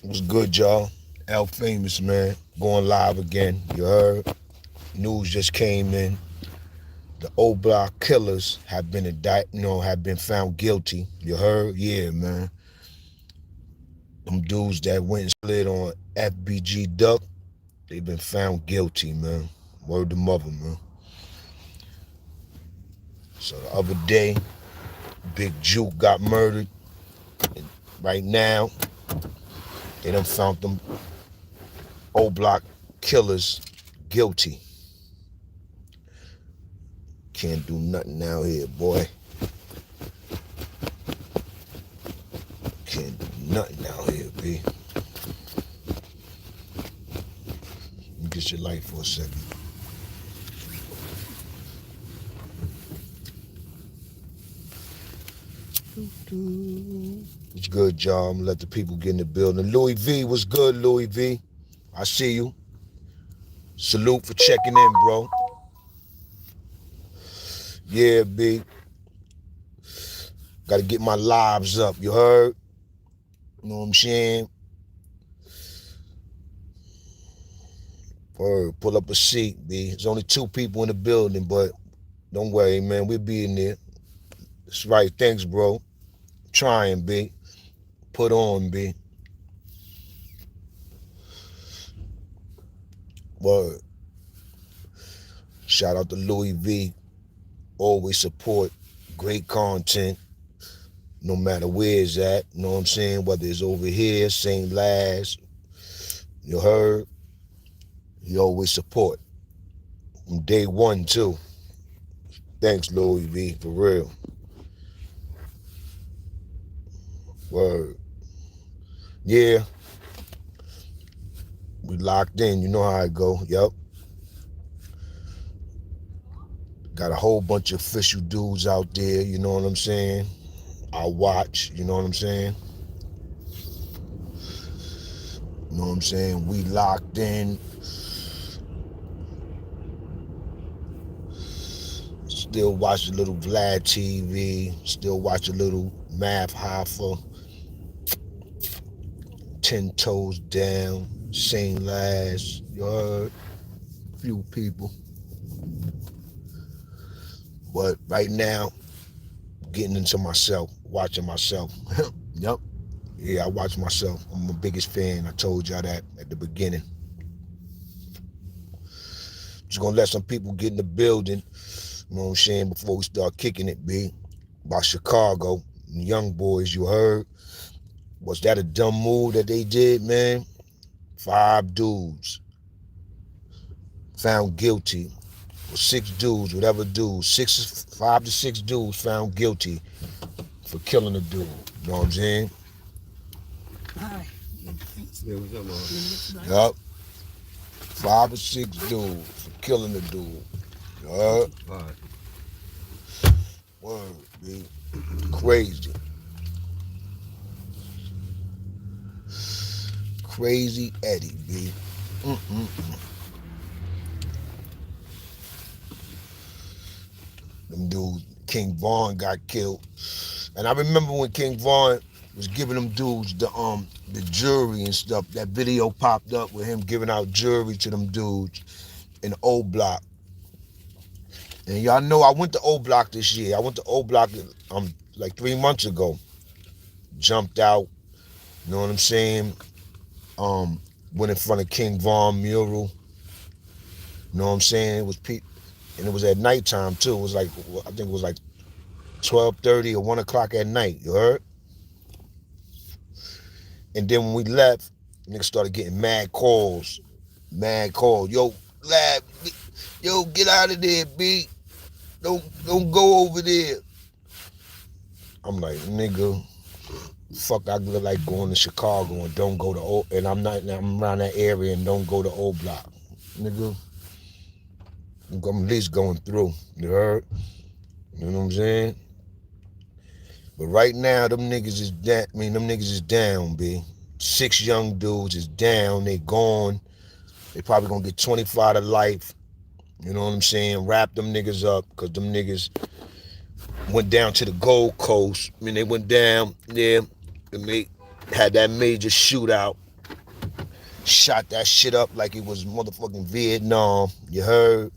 What's good, y'all? L Famous, man. Going live again. You heard? News just came in. The old block killers have been have been found guilty. You heard? Yeah, man. Them dudes that went and slid on FBG Duck, they've been found guilty, man. Word to mother, man. So the other day, Big Juke got murdered. And right now, they done found them old block killers guilty. Can't do nothing out here, boy. Can't do nothing out here, B. Let me get your light for a second. What's good, y'all? I'm gonna let the people get in the building. Louis V, what's good, Louis V? I see you. Salute for checking in, bro. Yeah, B. Gotta get my lives up, you heard? You know what I'm saying? Word, pull up a seat, B. There's only 2 people in the building, but don't worry, man. We'll be in there. That's right. Thanks, bro. Trying, B. Put on, B. Word. Shout out to Louis V. Always support great content, no matter where it's at. You know what I'm saying? Whether it's over here, St. Laz, you heard? He always support. From day one, too. Thanks, Louis V, for real. Word. Yeah. We locked in. You know how it go. Yup. Got a whole bunch of official dudes out there, you know what I'm saying? I watch, you know what I'm saying? You know what I'm saying? We locked in. Still watch a little Vlad TV. Still watch a little Math Hoffa. 10 Toes Down. St. Laz. You heard? Few people. But right now, getting into myself. Watching myself. Yup. Yeah, I watch myself. I'm my biggest fan. I told y'all that at the beginning. Just gonna let some people get in the building, you know what I'm saying, before we start kicking it, B. About Chicago. Young boys, you heard? Was that a dumb move that they did, man? 5 dudes found guilty. Or 6 dudes, whatever dudes. 5 to 6 dudes found guilty for killing a dude. You know what I'm saying? Hi. Yeah, what's up, man? Yup. 5 or 6 dudes for killing a dude. You heard? All right. Word, B. Crazy. Crazy Eddie, B. Them dudes, King Vaughn got killed. And I remember when King Vaughn was giving them dudes the jury and stuff. That video popped up with him giving out jury to them dudes in the old block. And y'all know I went to old block this year. I went to old block like 3 months ago. Jumped out, you know what I'm saying? Went in front of King Vaughn mural. You know what I'm saying? It was and it was at nighttime too. It was like, I think it was like 12:30 or 1 o'clock at night. You heard? And then when we left, niggas started getting mad calls. Mad calls. Yo, lab, yo, get out of there, B. Don't go over there. I'm like, nigga, fuck, I look like going to Chicago and don't go to and I'm around that area and don't go to old block. Nigga, I'm at least going through. You heard? You know what I'm saying? But right now, them niggas is down, B. 6 young dudes is down. They gone. They probably gonna get 25 to life. You know what I'm saying? Wrap them niggas up, because them niggas went down to the Gold Coast. I mean, they went down there and they had that major shootout. Shot that shit up like it was motherfucking Vietnam. You heard?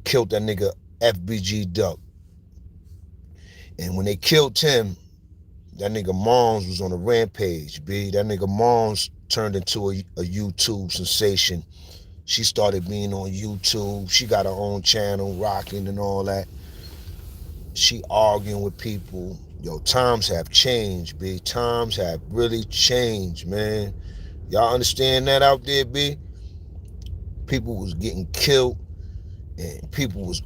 Killed that nigga FBG Duck. And when they killed him, that nigga Moms was on a rampage, B. That nigga Moms turned into a YouTube sensation. She started being on YouTube. She got her own channel, rocking and all that. She arguing with people. Yo, times have changed, B. Times have really changed, man. Y'all understand that out there, B? People was getting killed and people was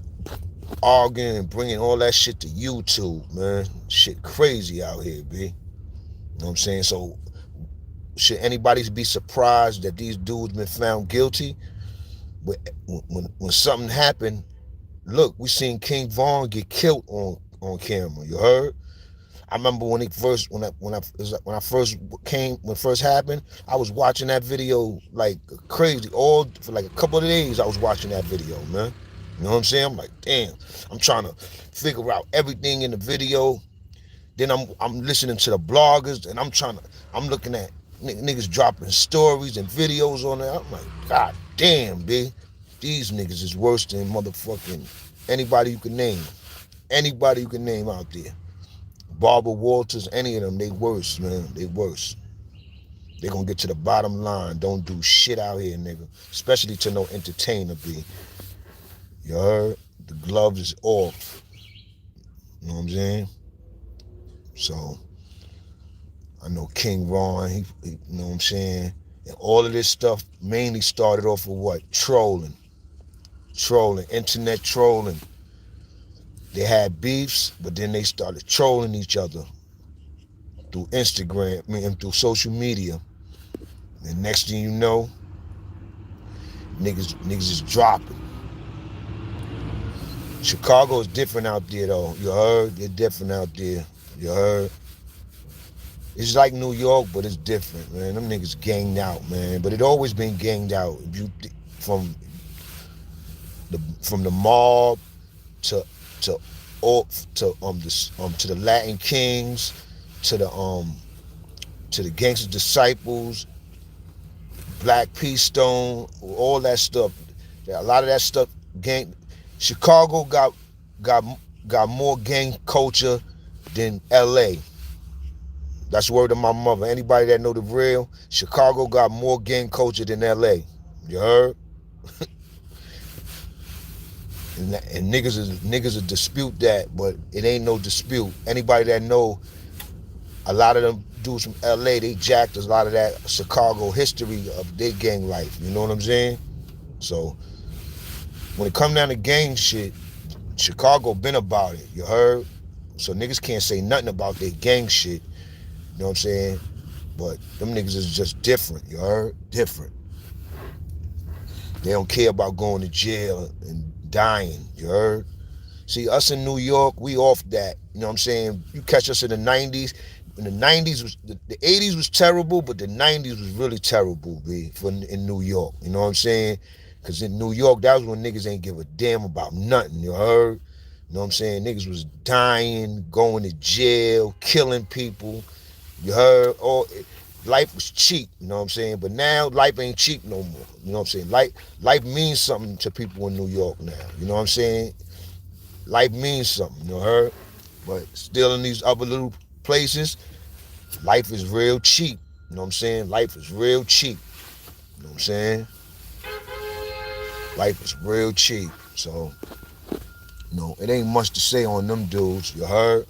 arguing and bringing all that shit to YouTube, man. Shit crazy out here, B. You know what I'm saying? So should anybody be surprised that these dudes been found guilty? But when something happened, look, we seen King Von get killed on camera. You heard? I remember when I first came, when it first happened, I was watching that video like crazy. All for like a couple of days I was watching that video, man. You know what I'm saying? I'm like, damn, I'm trying to figure out everything in the video. Then I'm listening to the bloggers and I'm looking at niggas dropping stories and videos on there. I'm like, God damn, B. These niggas is worse than motherfucking anybody you can name. Anybody you can name out there. Barbara Walters, any of them, they worse, man. They worse. They gonna get to the bottom line. Don't do shit out here, nigga. Especially to no entertainer, B. You heard? The gloves is off. You know what I'm saying? So, I know King Ron, he you know what I'm saying? And all of this stuff mainly started off with what? Trolling. Trolling. Internet trolling. They had beefs, but then they started trolling each other through Instagram, through social media. And next thing you know, niggas is dropping. Chicago is different out there though. You heard? They're different out there. You heard? It's like New York, but it's different, man. Them niggas ganged out, man. But it always been ganged out. From the mob to to to the Latin Kings to the Gangster Disciples, Black Peace Stone, all that stuff. A lot of that stuff, gang. Chicago got more gang culture than L.A. That's the word of my mother. Anybody that know the real, Chicago got more gang culture than L.A. You heard? and niggas will dispute that, but it ain't no dispute. Anybody that know, a lot of them dudes from LA, they jacked a lot of that Chicago history of their gang life. You know what I'm saying? So when it come down to gang shit, Chicago been about it. You heard? So niggas can't say nothing about their gang shit. You know what I'm saying? But them niggas is just different. You heard? Different. They don't care about going to jail and dying. You heard? See, us in New York, we off that. You know what I'm saying? You catch us in the 90s. In the 90s, the 80s was terrible, but the 90s was really terrible, B, in New York. You know what I'm saying? Because in New York, that was when niggas ain't give a damn about nothing. You heard? You know what I'm saying? Niggas was dying, going to jail, killing people. You heard? Life was cheap. You know what I'm saying? But now, life ain't cheap no more. You know what I'm saying? Life means something to people in New York now. You know what I'm saying? Life means something, you heard? But still in these other little places, life is real cheap. You know what I'm saying? Life is real cheap. You know what I'm saying? Life is real cheap. So, it ain't much to say on them dudes, you heard?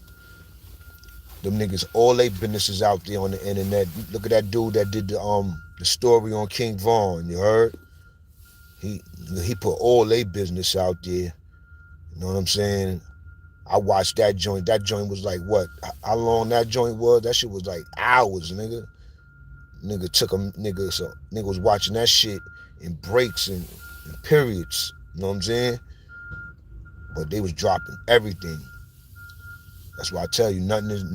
Them niggas, all they businesses out there on the internet. Look at that dude that did the story on King Von, you heard? He put all they business out there. You know what I'm saying? I watched that joint. That joint was like what? How long that joint was? That shit was like hours, nigga. Nigga took a nigga, so nigga was watching that shit in breaks and periods. You know what I'm saying? But they was dropping everything. That's why I tell you, nothing is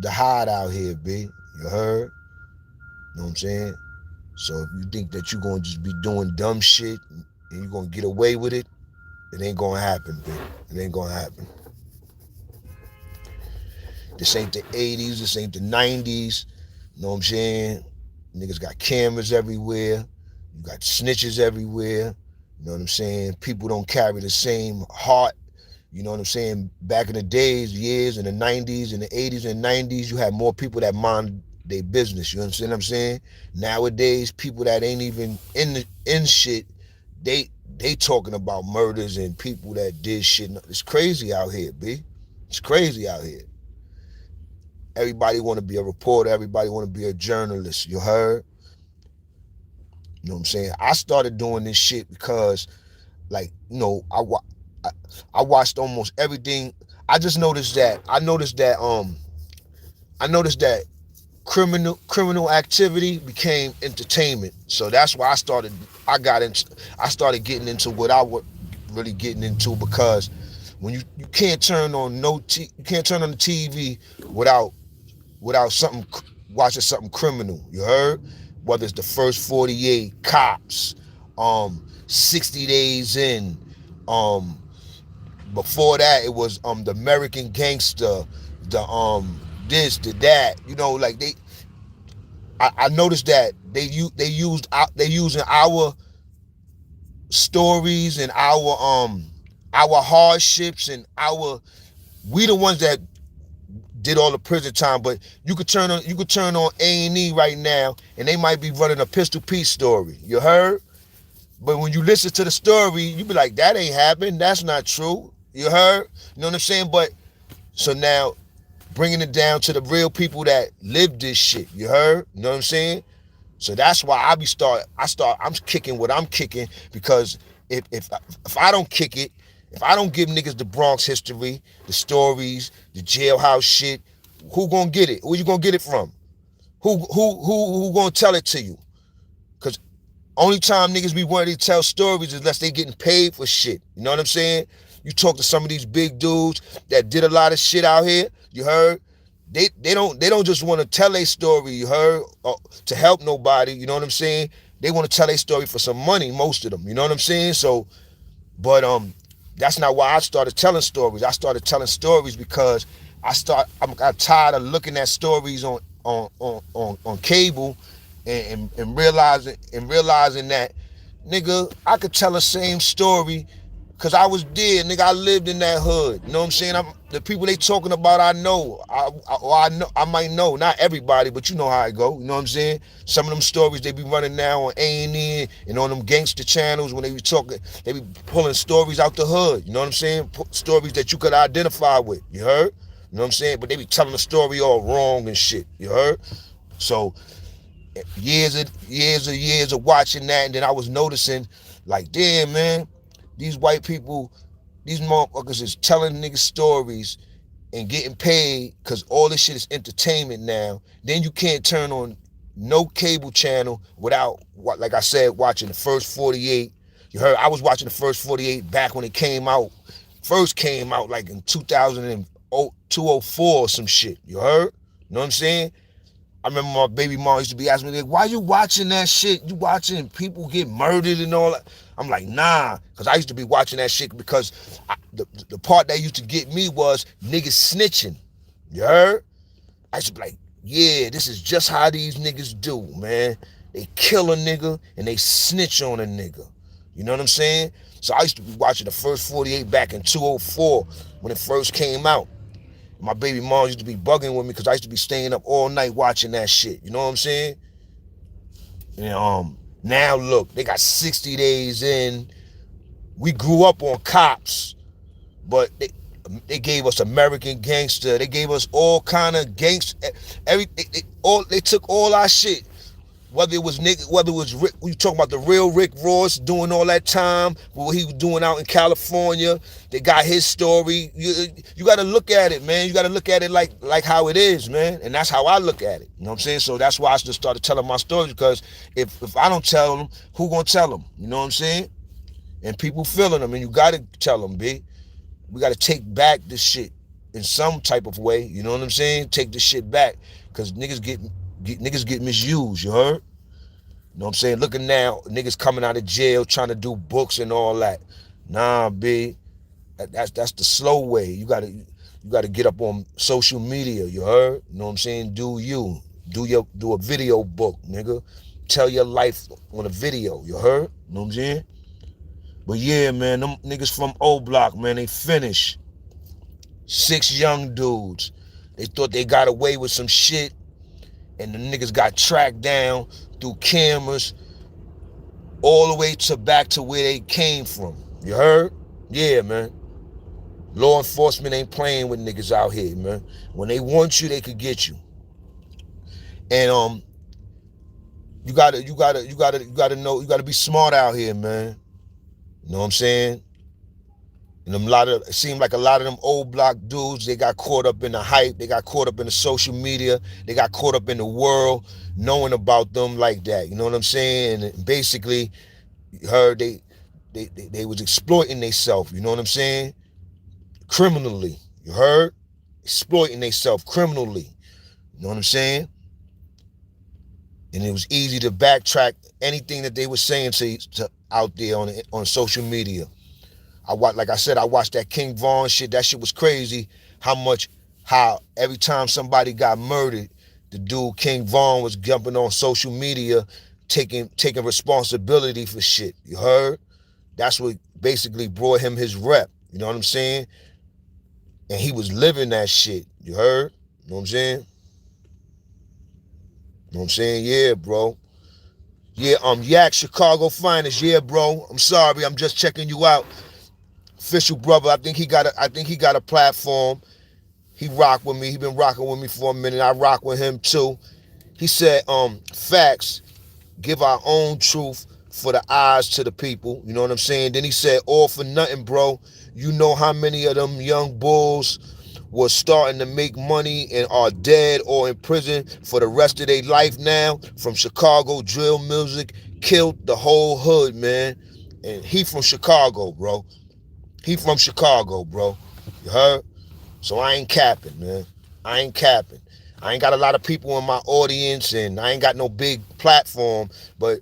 the hide out here, B. You heard? You know what I'm saying? So if you think that you're gonna just be doing dumb shit and you're gonna get away with it, it ain't gonna happen, B. It ain't gonna happen. This ain't the 80s, this ain't the 90s. You know what I'm saying? Niggas got cameras everywhere. You got snitches everywhere. You know what I'm saying? People don't carry the same heart. You know what I'm saying? Back in the days, years in the 90s, in the 80s and 90s, you had more people that mind their business. You understand what I'm saying? Nowadays, people that ain't even in shit, they they talking about murders and people that did shit. It's crazy out here, B. It's crazy out here. Everybody want to be a reporter. Everybody want to be a journalist. You heard? You know what I'm saying? I started doing this shit because, like, I, I watched almost everything. I just noticed that. I noticed that criminal activity became entertainment. So that's why I started getting into what I was really getting into, because when you can't turn on you can't turn on the TV without something, watching something criminal. You heard? Whether it's the first 48, Cops, 60 Days In, um, before that it was the American Gangster, the this, the that. You know, like I noticed that they using our stories and our hardships and we the ones that did all the prison time. But you could turn on A&E right now and they might be running a Pistol Pete story. You heard? But when you listen to the story, you be like, that ain't happened. That's not true. You heard? You know what I'm saying? But so now bringing it down to the real people that live this shit. You heard? You know what I'm saying? So that's why I'm kicking what I'm kicking, because if I don't kick it, if I don't give niggas the Bronx history, the stories, the jailhouse shit, who gonna get it? Who you gonna get it from? Who gonna tell it to you? Cause only time niggas be wanting to tell stories is unless they getting paid for shit. You know what I'm saying? You talk to some of these big dudes that did a lot of shit out here, you heard? They don't just want to tell a story, you heard, to help nobody, you know what I'm saying? They want to tell a story for some money, most of them, you know what I'm saying? So, but that's not why I started telling stories. I started telling stories because I got tired of looking at stories on cable and realizing that, nigga, I could tell the same story because I was there, nigga. I lived in that hood. You know what I'm saying? The people they talking about, I know. I know. I might know. Not everybody, but you know how I go. You know what I'm saying? Some of them stories they be running now on A&E and on them gangster channels when they be talking, they be pulling stories out the hood. You know what I'm saying? Stories that you could identify with. You heard? You know what I'm saying? But they be telling the story all wrong and shit. You heard? So years of watching that, and then I was noticing, like, damn, man, these white people, these motherfuckers is telling niggas stories and getting paid because all this shit is entertainment now. Then you can't turn on no cable channel without, like I said, watching the first 48. You heard? I was watching the first 48 back when it came out. First came out like in 2004 or some shit. You heard? You know what I'm saying? I remember my baby mom used to be asking me, like, why you watching that shit? You watching people get murdered and all that? I'm like, nah, because I used to be watching that shit because the part that used to get me was niggas snitching. You heard? I used to be like, yeah, this is just how these niggas do, man. They kill a nigga and they snitch on a nigga. You know what I'm saying? So I used to be watching the first 48 back in 2004 when it first came out. My baby mom used to be bugging with me because I used to be staying up all night watching that shit. You know what I'm saying? And now look, they got 60 Days In. We grew up on Cops, but they gave us American Gangster. They gave us all kind of gangster. They took all our shit. Whether it was Rick, we talking about the real Rick Ross doing all that time, what he was doing out in California. They got his story. You got to look at it, man. You got to look at it like how it is, man. And that's how I look at it. You know what I'm saying? So that's why I just started telling my stories, because if I don't tell them, who gonna tell them? You know what I'm saying? And people feeling them, and you got to tell them, B. We got to take back this shit in some type of way. You know what I'm saying? Take this shit back, because niggas get misused. You heard? You know what I'm saying? Looking now, niggas coming out of jail trying to do books and all that. Nah, B. That's the slow way. You gotta get up on social media. You heard? You know what I'm saying? Do you? Do a video book, nigga. Tell your life on a video. You heard? You know what I'm saying? But yeah, man, them niggas from O Block, man, they finished. 6 young dudes. They thought they got away with some shit, and the niggas got tracked down through cameras all the way to back to where they came from. You heard? Yeah, man. Law enforcement ain't playing with niggas out here, man. When they want you, they could get you. And you gotta be smart out here, man. You know what I'm saying? And it seemed like a lot of them old block dudes, they got caught up in the hype, they got caught up in the social media, they got caught up in the world, knowing about them like that. You know what I'm saying? And basically, you heard they was exploiting themselves. You know what I'm saying? Criminally. You heard? Exploiting themselves criminally. You know what I'm saying? And it was easy to backtrack anything that they were saying to out there on social media. Like I said, I watched that King Von shit. That shit was crazy. How every time somebody got murdered, the dude King Von was jumping on social media, taking responsibility for shit. You heard? That's what basically brought him his rep. You know what I'm saying? And he was living that shit. You heard? You know what I'm saying? You know what I'm saying? Yeah, bro. Yeah, Yak, Chicago finest. Yeah, bro. I'm sorry, I'm just checking you out. Official brother, I think he got a platform. He rock with me. He been rocking with me for a minute. I rock with him too. He said, facts, give our own truth for the eyes to the people. You know what I'm saying? Then he said, all for nothing, bro. You know how many of them young bulls was starting to make money and are dead or in prison for the rest of their life now from Chicago drill music, killed the whole hood, man. And he from Chicago, bro. He from Chicago, bro. You heard? So I ain't capping, man. I ain't capping. I ain't got a lot of people in my audience and I ain't got no big platform, but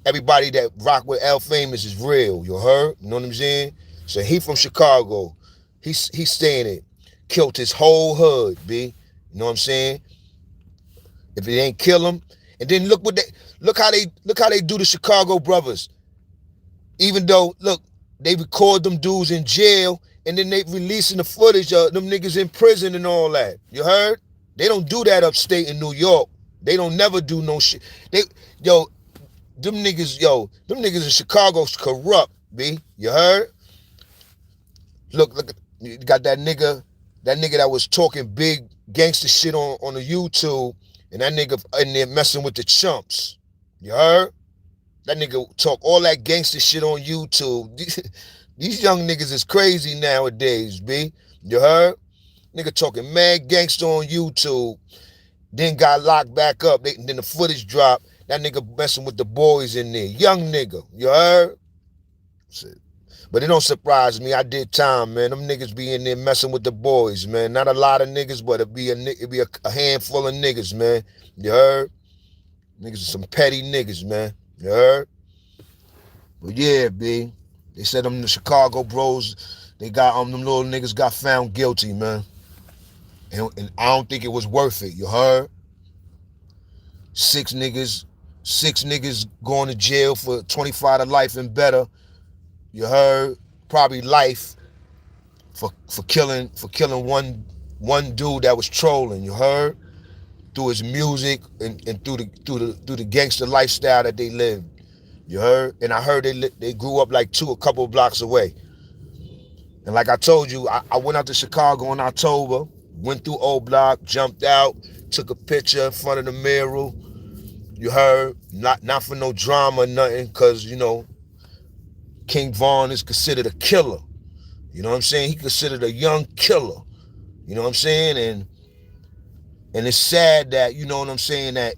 everybody that rock with L Famous is real. You heard? You know what I'm saying? So he from Chicago. He's saying it. Killed his whole hood, B. You know what I'm saying? If it ain't kill him. And then look how they do the Chicago brothers. Even though, look, they record them dudes in jail and then they releasing the footage of them niggas in prison and all that. You heard? They don't do that upstate in New York. They don't never do no shit. Them niggas in Chicago's corrupt, B. You heard? Look, you got that nigga that was talking big gangster shit on the YouTube, and that nigga in there messing with the chumps. You heard? That nigga talk all that gangster shit on YouTube. These young niggas is crazy nowadays, B. You heard? Nigga talking mad gangster on YouTube, then got locked back up. Then the footage dropped. That nigga messing with the boys in there. Young nigga. You heard? Shit. But it don't surprise me. I did time, man. Them niggas be in there messing with the boys, man. Not a lot of niggas, but it'd be a handful of niggas, man. You heard? Niggas are some petty niggas, man. You heard? But yeah, B. They said them the Chicago bros, they got them little niggas got found guilty, man. And I don't think it was worth it. You heard? Six niggas going to jail for 25 to life and better. You heard? Probably life for killing one dude that was trolling. You heard? Through his music and through the gangster lifestyle that they lived. You heard? And I heard they grew up like a couple of blocks away. And like I told you, I went out to Chicago in October, went through O Block, jumped out, took a picture in front of the mirror. You heard? Not for no drama or nothing, because, you know, King Von is considered a killer. You know what I'm saying? He considered a young killer. You know what I'm saying? And it's sad that, you know what I'm saying, that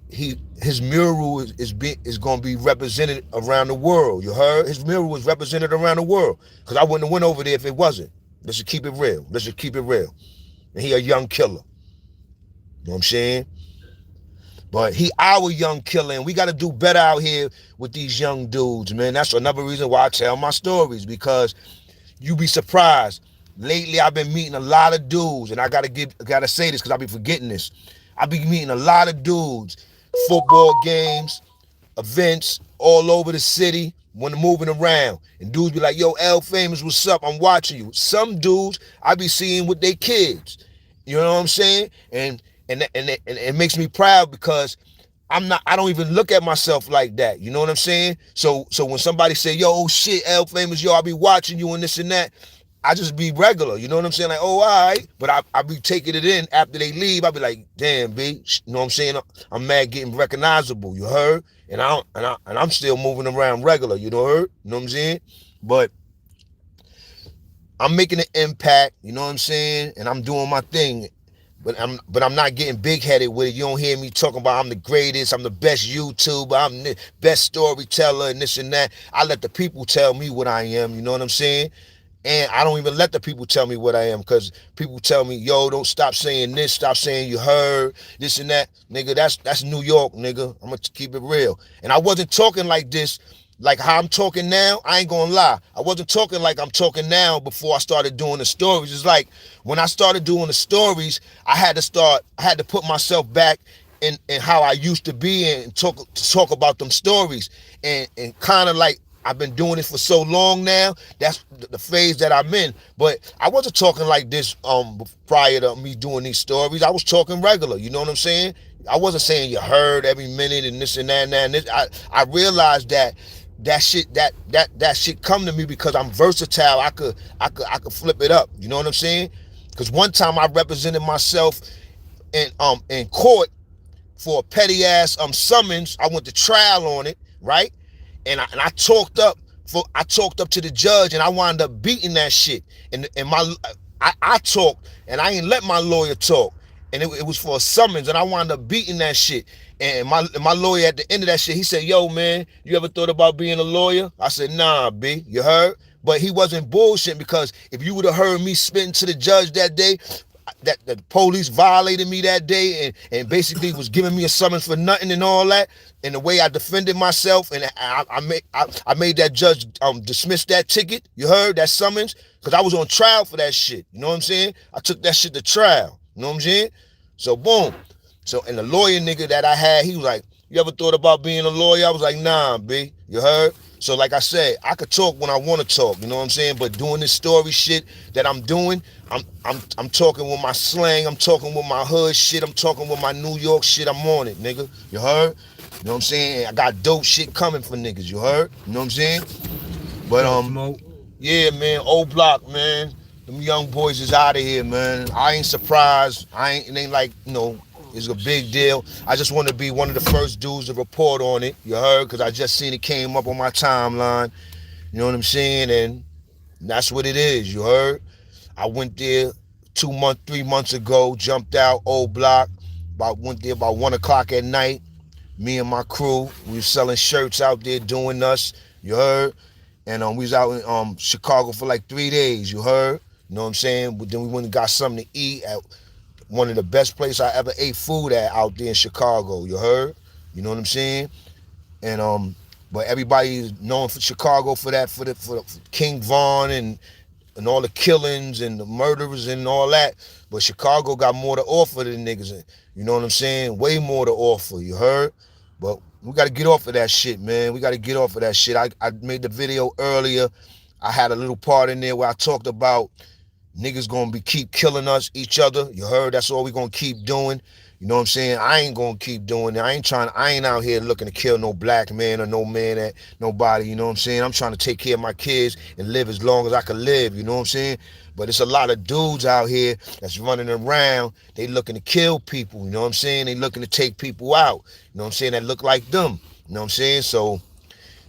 his mural is going to be represented around the world. You heard? His mural was represented around the world. Because I wouldn't have went over there if it wasn't. Let's just keep it real. And he a young killer. You know what I'm saying? But he our young killer, and we got to do better out here with these young dudes, man. That's another reason why I tell my stories, because you be surprised. Lately, I've been meeting a lot of dudes, and I gotta say this because I be forgetting this. I be meeting a lot of dudes, football games, events all over the city when I'm moving around. And dudes be like, yo, L Famous, what's up? I'm watching you. Some dudes I be seeing with their kids. You know what I'm saying? And it makes me proud because I don't even look at myself like that. You know what I'm saying? So when somebody say, yo, oh shit, L Famous, yo, I be watching you and this and that, I just be regular. You know what I'm saying? Like, oh, all right. But I be taking it in after they leave. I be like, damn, B. You know what I'm saying? I'm mad getting recognizable. You heard? And I'm still moving around regular. You know heard? You know what I'm saying? But I'm making an impact. You know what I'm saying? And I'm doing my thing. But I'm not getting big headed with it. You don't hear me talking about I'm the greatest, I'm the best YouTuber, I'm the best storyteller and this and that. I let the people tell me what I am. You know what I'm saying? And I don't even let the people tell me what I am because people tell me, yo, don't stop saying this, stop saying you heard, this and that. Nigga, that's New York, nigga. I'm going to keep it real. And I wasn't talking like this, like how I'm talking now. I ain't going to lie. I wasn't talking like I'm talking now before I started doing the stories. It's like when I started doing the stories, I had to put myself back in how I used to be and talk about them stories and kind of like I've been doing it for so long now. That's the phase that I'm in. But I wasn't talking like this prior to me doing these stories. I was talking regular. You know what I'm saying? I wasn't saying you heard every minute and this and that and that. And this. I realized that shit come to me because I'm versatile. I could flip it up. You know what I'm saying? Because one time I represented myself in court for a petty ass summons. I went to trial on it, right? And I talked up to the judge and I wound up beating that shit. And I talked and I ain't let my lawyer talk. And it was for a summons and I wound up beating that shit. And my lawyer at the end of that shit, he said, yo, man, you ever thought about being a lawyer? I said, nah, B, you heard? But he wasn't bullshitting because if you would have heard me spitting to the judge that day, that the police violated me that day and basically was giving me a summons for nothing and all that, and the way I defended myself and I made that judge dismiss that ticket. You heard that summons because I was on trial for that shit. You know what I'm saying? I took that shit to trial. You know what I'm saying? So boom. So and the lawyer nigga that I had, he was like, you ever thought about being a lawyer? I was like, nah, B. You heard? So like I said, I could talk when I want to talk, you know what I'm saying? But doing this story shit that I'm doing, I'm talking with my slang, I'm talking with my hood shit, I'm talking with my New York shit, I'm on it, nigga. You heard? You know what I'm saying? I got dope shit coming for niggas, you heard? You know what I'm saying? But Yo, Smoke. yeah, man, old block, man. Them young boys is out of here, man. I ain't surprised. It ain't like, it's a big deal. I just want to be one of the first dudes to report on it. You heard? Because I just seen it came up on my timeline. You know what I'm saying? And that's what it is. You heard? I went there 2 months, 3 months ago. Jumped out old block. Went there about 1 o'clock at night. Me and my crew. We was selling shirts out there doing us. You heard? And we was out in Chicago for like 3 days. You heard? You know what I'm saying? But then we went and got something to eat at one of the best places I ever ate food at out there in Chicago. You heard? You know what I'm saying? And but everybody is known for Chicago for that, for King Von and all the killings and the murderers and all that. But Chicago got more to offer than niggas. You know what I'm saying? Way more to offer. You heard? But we got to get off of that shit, man. We got to get off of that shit. I made the video earlier. I had a little part in there where I talked about niggas gonna keep killing us, each other. You heard? That's all we gonna keep doing. You know what I'm saying? I ain't gonna keep doing it. I ain't out here looking to kill no black man or no man at nobody. You know what I'm saying? I'm trying to take care of my kids and live as long as I can live. You know what I'm saying? But it's a lot of dudes out here that's running around. They looking to kill people. You know what I'm saying? They looking to take people out. You know what I'm saying? That look like them. You know what I'm saying? So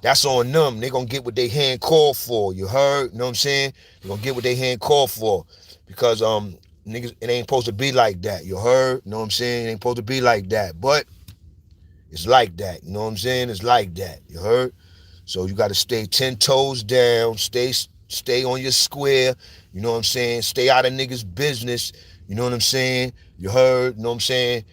that's on them. They gonna get what they hand called for. You heard? You know what I'm saying? They gonna get what they hand called for. Because niggas, it ain't supposed to be like that. You heard? You know what I'm saying? It ain't supposed to be like that. But it's like that. You know what I'm saying? It's like that. You heard? So you gotta stay 10 toes down, stay on your square, you know what I'm saying? Stay out of niggas' business, you know what I'm saying? You heard, you know what I'm saying?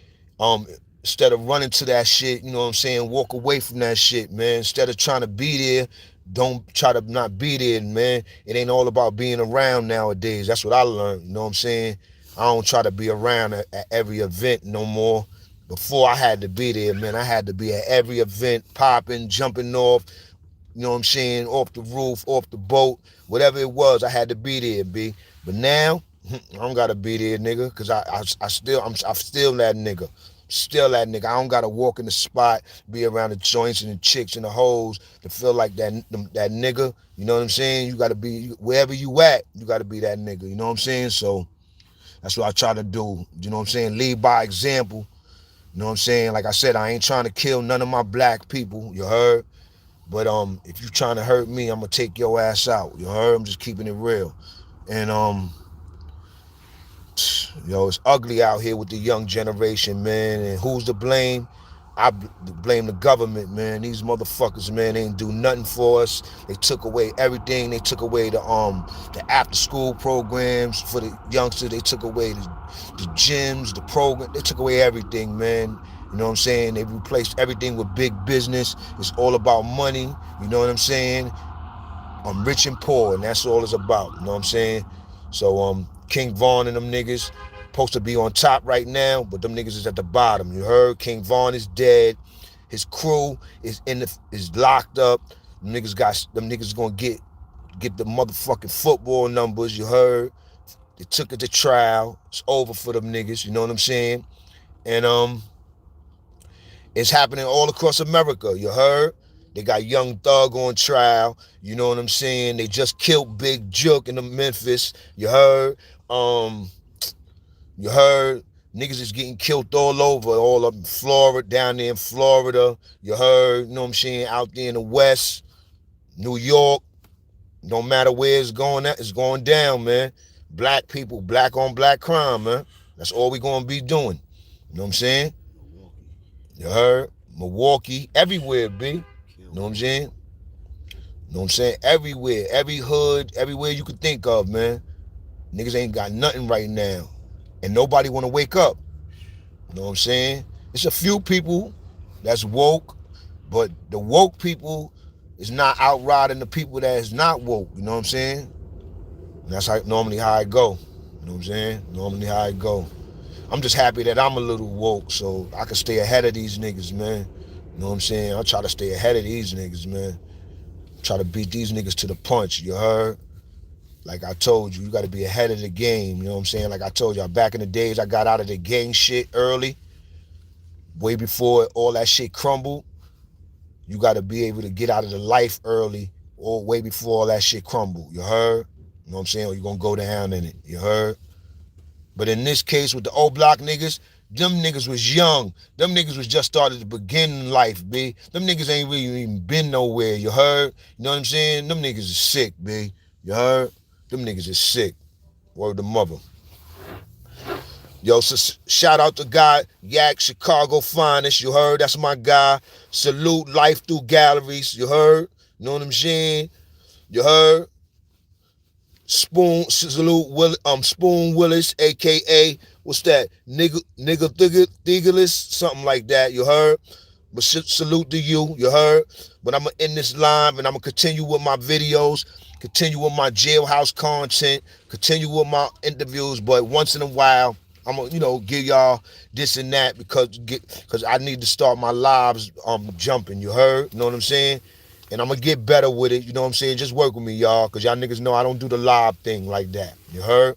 Instead of running to that shit, you know what I'm saying? Walk away from that shit, man. Instead of trying to be there, don't try to not be there, man. It ain't all about being around nowadays. That's what I learned, you know what I'm saying? I don't try to be around at every event no more. Before I had to be there, man. I had to be at every event, popping, jumping off, you know what I'm saying, off the roof, off the boat, whatever it was, I had to be there, B. But now, I don't gotta be there, nigga, cause I'm still that nigga. Still that nigga. I don't gotta walk in the spot, be around the joints and the chicks and the hoes to feel like that nigga. You know what I'm saying? You gotta be wherever you at. You gotta be that nigga. You know what I'm saying? So that's what I try to do. You know what I'm saying? Lead by example. You know what I'm saying? Like I said, I ain't trying to kill none of my black people. You heard? But if you trying to hurt me, I'm gonna take your ass out. You heard? I'm just keeping it real. And it's ugly out here with the young generation, man. And who's to blame? I blame the government, man. These motherfuckers, man, they ain't do nothing for us. They took away everything. They took away the after school programs for the youngsters. They took away the gyms, the program. They took away everything, man. You know what I'm saying? They replaced everything with big business. It's all about money. You know what I'm saying? I'm rich and poor, and that's all it's about. You know what I'm saying? So King Vaughn and them niggas supposed to be on top right now, but them niggas is at the bottom. You heard? King Vaughn is dead. His crew is locked up. Them niggas gonna get the motherfucking football numbers. You heard? They took it to trial. It's over for them niggas. You know what I'm saying? And it's happening all across America. You heard? They got Young Thug on trial. You know what I'm saying? They just killed Big Jook in the Memphis. You heard? Um, you heard? Niggas is getting killed all up in Florida, down there in Florida. You heard? You know what I'm saying? Out there in the West, New York. Don't matter where it's going down, man. Black people, black on black crime, man. That's all we gonna be doing. You know what I'm saying? You heard? Milwaukee, everywhere, B. You know what I'm saying? You know what I'm saying? Everywhere, every hood, everywhere you could think of, man. Niggas ain't got nothing right now. And nobody wanna wake up. You know what I'm saying? It's a few people that's woke, but the woke people is not outriding the people that is not woke. You know what I'm saying? And that's normally how I go. You know what I'm saying? Normally how I go. I'm just happy that I'm a little woke so I can stay ahead of these niggas, man. You know what I'm saying? I try to stay ahead of these niggas, man. Try to beat these niggas to the punch, you heard? Like I told you, you gotta be ahead of the game, you know what I'm saying? Like I told y'all, back in the days, I got out of the gang shit early, way before all that shit crumbled. You gotta be able to get out of the life early, or way before all that shit crumbled, you heard? You know what I'm saying? Or you gonna go down in it, you heard? But in this case with the old block niggas, them niggas was young. Them niggas was just started to begin life, B. Them niggas ain't really even been nowhere, you heard? You know what I'm saying? Them niggas is sick, B. You heard? Them niggas is sick. Word to mother. Yo, so shout out to God, Yak, Chicago finest, you heard? That's my guy. Salute Life Through Galleries, you heard? You know what I'm saying? You heard? Spoon Willis, aka what's that? Nigga Thiggerless, something like that. You heard? But salute to you. You heard? But I'm gonna end this live and I'm gonna continue with my videos, continue with my jailhouse content, continue with my interviews. But once in a while, I'm gonna give y'all this and that because I need to start my lives jumping. You heard? You know what I'm saying? And I'm gonna get better with it, you know what I'm saying? Just work with me, y'all, because y'all niggas know I don't do the live thing like that. You heard?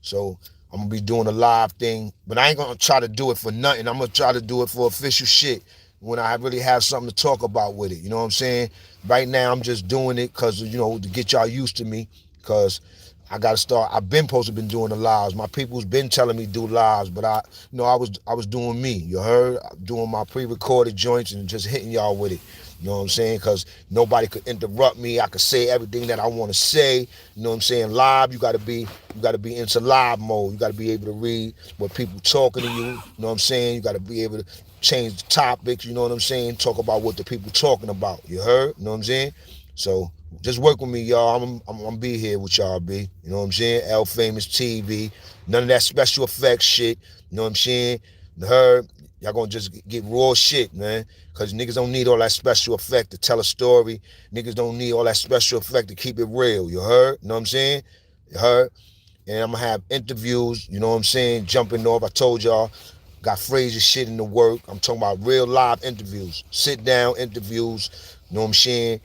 So I'm gonna be doing a live thing, but I ain't gonna try to do it for nothing. I'm gonna try to do it for official shit when I really have something to talk about with it. You know what I'm saying? Right now I'm just doing it because, to get y'all used to me, because I gotta start. I've been supposed to been doing the lives. My people's been telling me do lives, but I was doing me. You heard? Doing my pre-recorded joints and just hitting y'all with it. You know what I'm saying? Because nobody could interrupt me. I could say everything that I want to say. You know what I'm saying? Live, you gotta be into live mode. You gotta be able to read what people talking to you. You know what I'm saying? You gotta be able to change the topics. You know what I'm saying? Talk about what the people talking about. You heard? You know what I'm saying? So just work with me, y'all. I'm gonna be here with y'all, B. You know what I'm saying? L Famous TV. None of that special effects shit. You know what I'm saying? You heard? Y'all gonna just get raw shit, man. Cause niggas don't need all that special effect to tell a story. Niggas don't need all that special effect to keep it real. You heard? You know what I'm saying? You heard? and I'm gonna have interviews, you know what I'm saying, jumping off. I told y'all, got Frazier shit in the work. I'm talking about real live interviews, sit down interviews, you know what I'm saying?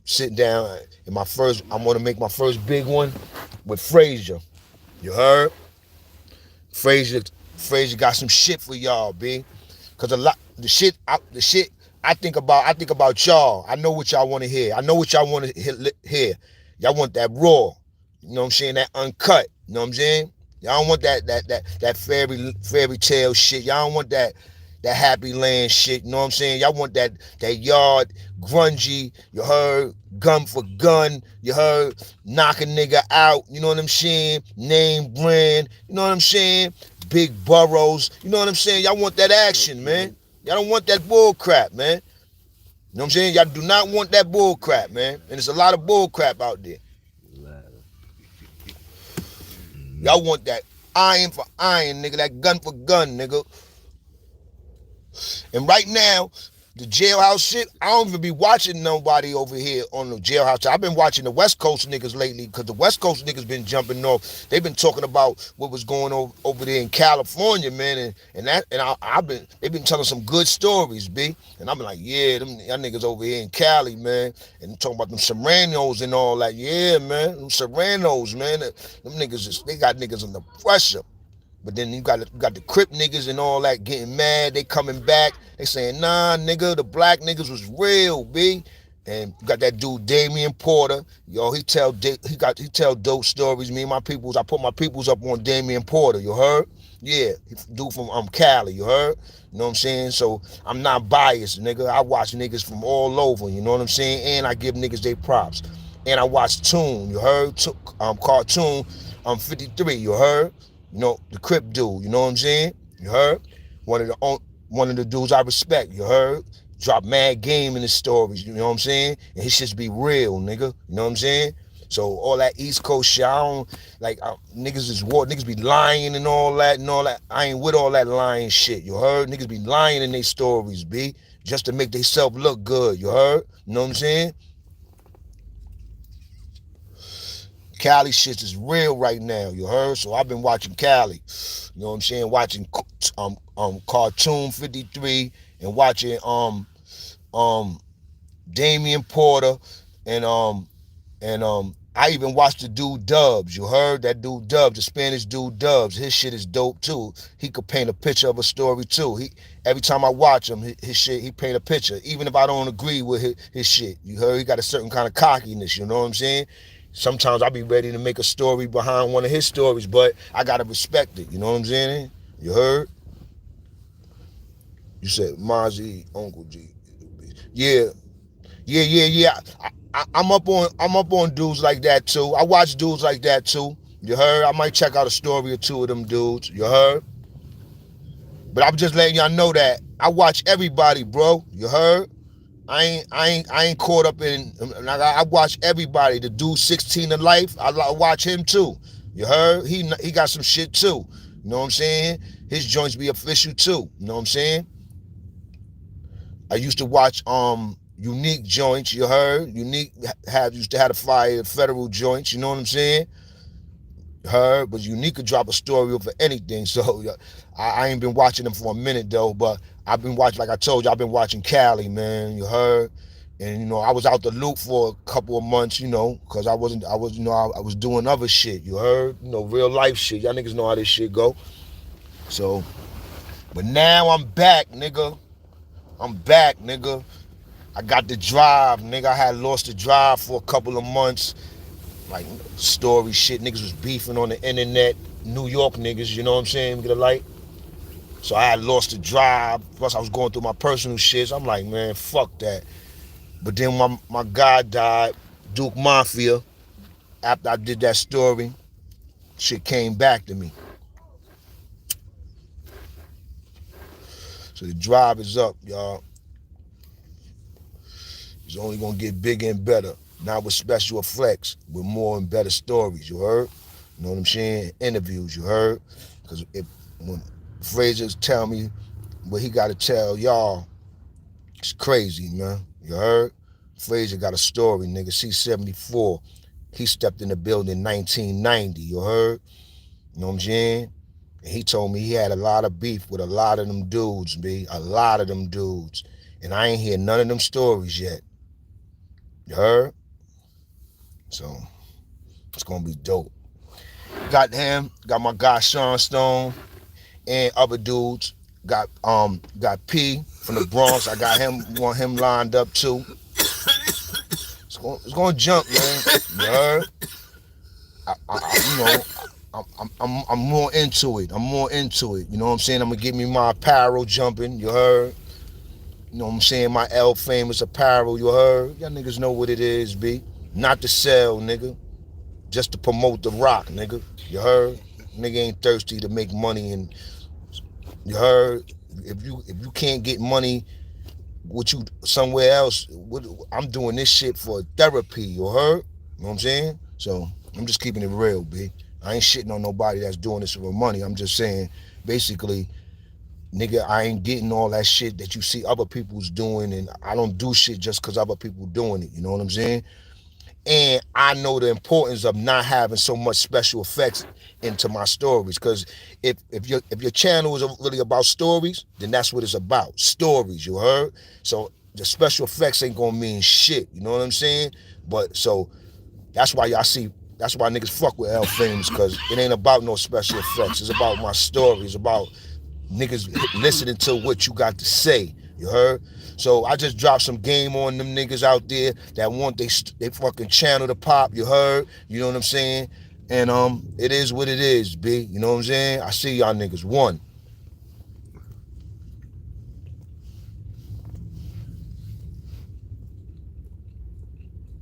Sit down. And I'm gonna make my first big one with Frazier. You heard? Frazier, Frazier got some shit for y'all, B. Cause a lot the shit I think about y'all. I know what y'all want to hear. I know what y'all want to hear. Y'all want that raw. You know what I'm saying? That uncut. You know what I'm saying? Y'all don't want that fairy tale shit. Y'all don't want that happy land shit. You know what I'm saying? Y'all want that yard grungy. You heard gun for gun. You heard knock a nigga out. You know what I'm saying? Name brand. You know what I'm saying? Big burrows. You know what I'm saying? Y'all want that action, man. Y'all don't want that bull crap, man. You know what I'm saying? Y'all do not want that bull crap, man. And there's a lot of bull crap out there. Y'all want that iron for iron, nigga. That gun for gun, nigga. And right now, the jailhouse shit, I don't even be watching nobody over here on the jailhouse. I've been watching the West Coast niggas lately because the West Coast niggas been jumping off. They've been talking about what was going on over there in California, man, they've been telling some good stories, B. And I've been like, yeah, y'all niggas over here in Cali, man, and talking about them Serranos and all that. Yeah, man, them Serranos, man, them niggas they got niggas under pressure. But then you got the Crip niggas and all that getting mad. They coming back. They saying, nah, nigga, the black niggas was real, B. And you got that dude Damian Porter. Yo, he tell dope stories. Me and my peoples, I put my peoples up on Damian Porter. You heard? Yeah, dude from Cali. You heard? You know what I'm saying? So I'm not biased, nigga. I watch niggas from all over. You know what I'm saying? And I give niggas their props. And I watch Toon. You heard? Cartoon. 53. You heard? You know, the Crip dude, you know what I'm saying? You heard? One of the dudes I respect, you heard? Drop mad game in his stories, you know what I'm saying? And his shit be real, nigga. You know what I'm saying? So all that East Coast shit, I don't like niggas be lying and all that and all that. I ain't with all that lying shit, you heard? Niggas be lying in their stories, B, just to make themselves look good, you heard? You know what I'm saying? Cali shit is real right now, you heard? So I've been watching Cali. You know what I'm saying? Watching Cartoon 53 and watching um Damian Porter and I even watched the dude Dubs. You heard that dude Dubs, the Spanish dude Dubs. His shit is dope too. He could paint a picture of a story too. Every time I watch him, his shit, he paint a picture. Even if I don't agree with his shit. You heard he got a certain kind of cockiness, you know what I'm saying? Sometimes I'll be ready to make a story behind one of his stories, but I gotta respect it, you know what I'm saying? You heard? You said Mozzie, Uncle G. Yeah, yeah. I'm up on dudes like that too. I watch dudes like that too. You heard? I might check out a story or two of them dudes. You heard? But I'm just letting y'all know that I watch everybody, bro. You heard? I ain't caught up in. I watch everybody. The dude 16 to life. I watch him too. You heard? He got some shit too. You know what I'm saying? His joints be official too. You know what I'm saying? I used to watch Unique joints, you heard? Unique used to have the fire federal joints, you know what I'm saying? Heard, but Unique could drop a story over anything. So I ain't been watching them for a minute though, but I've been watching, like I told you, I've been watching Cali, man. You heard? And you know, I was out the loop for a couple of months, you know, because I was doing other shit, you heard? You know, real life shit. Y'all niggas know how this shit go. So, but now I'm back, nigga. I'm back, nigga. I got the drive, nigga. I had lost the drive for a couple of months. Like, story shit. Niggas was beefing on the internet. New York niggas, you know what I'm saying? Get a light. So I had lost the drive. Plus, I was going through my personal shit. So I'm like, man, fuck that. But then my guy died, Duke Mafia. After I did that story, shit came back to me. So the drive is up, y'all. It's only gonna get bigger and better. Now with special effects, with more and better stories, you heard? You know what I'm saying? Interviews, you heard? Because when Frazier's tell me what he gotta tell y'all, it's crazy, man. You heard? Frazier got a story, nigga. C74. He stepped in the building in 1990, you heard? You know what I'm saying? And he told me he had a lot of beef with a lot of them dudes, B. A lot of them dudes. And I ain't hear none of them stories yet. You heard? So it's gonna be dope. Got him, got my guy Sean Stone and other dudes. Got P from the Bronx. I got him, want him lined up too. It's gonna jump, man. You heard? You know, I'm more into it. I'm more into it. You know what I'm saying? I'm gonna get me my apparel jumping. You heard? You know what I'm saying? My L famous apparel. You heard? Y'all niggas know what it is, B. Not to sell, nigga. Just to promote the rock, nigga. You heard? Nigga ain't thirsty to make money, and you heard? If you can't get money with you somewhere else, I'm doing this shit for therapy. You heard? You know what I'm saying? So I'm just keeping it real, B. I ain't shitting on nobody that's doing this for money. I'm just saying, basically, nigga, I ain't getting all that shit that you see other people's doing, and I don't do shit just because other people doing it. You know what I'm saying? And I know the importance of not having so much special effects into my stories. Because if your channel is really about stories, then that's what it's about. Stories, you heard? So the special effects ain't gonna mean shit. You know what I'm saying? But so that's why y'all see. That's why niggas fuck with L Famous, because it ain't about no special effects. It's about my story. It's about niggas listening to what you got to say. You heard? So I just dropped some game on them niggas out there that want they fucking channel to pop. You heard? You know what I'm saying? And it is what it is, B. You know what I'm saying? I see y'all niggas. One.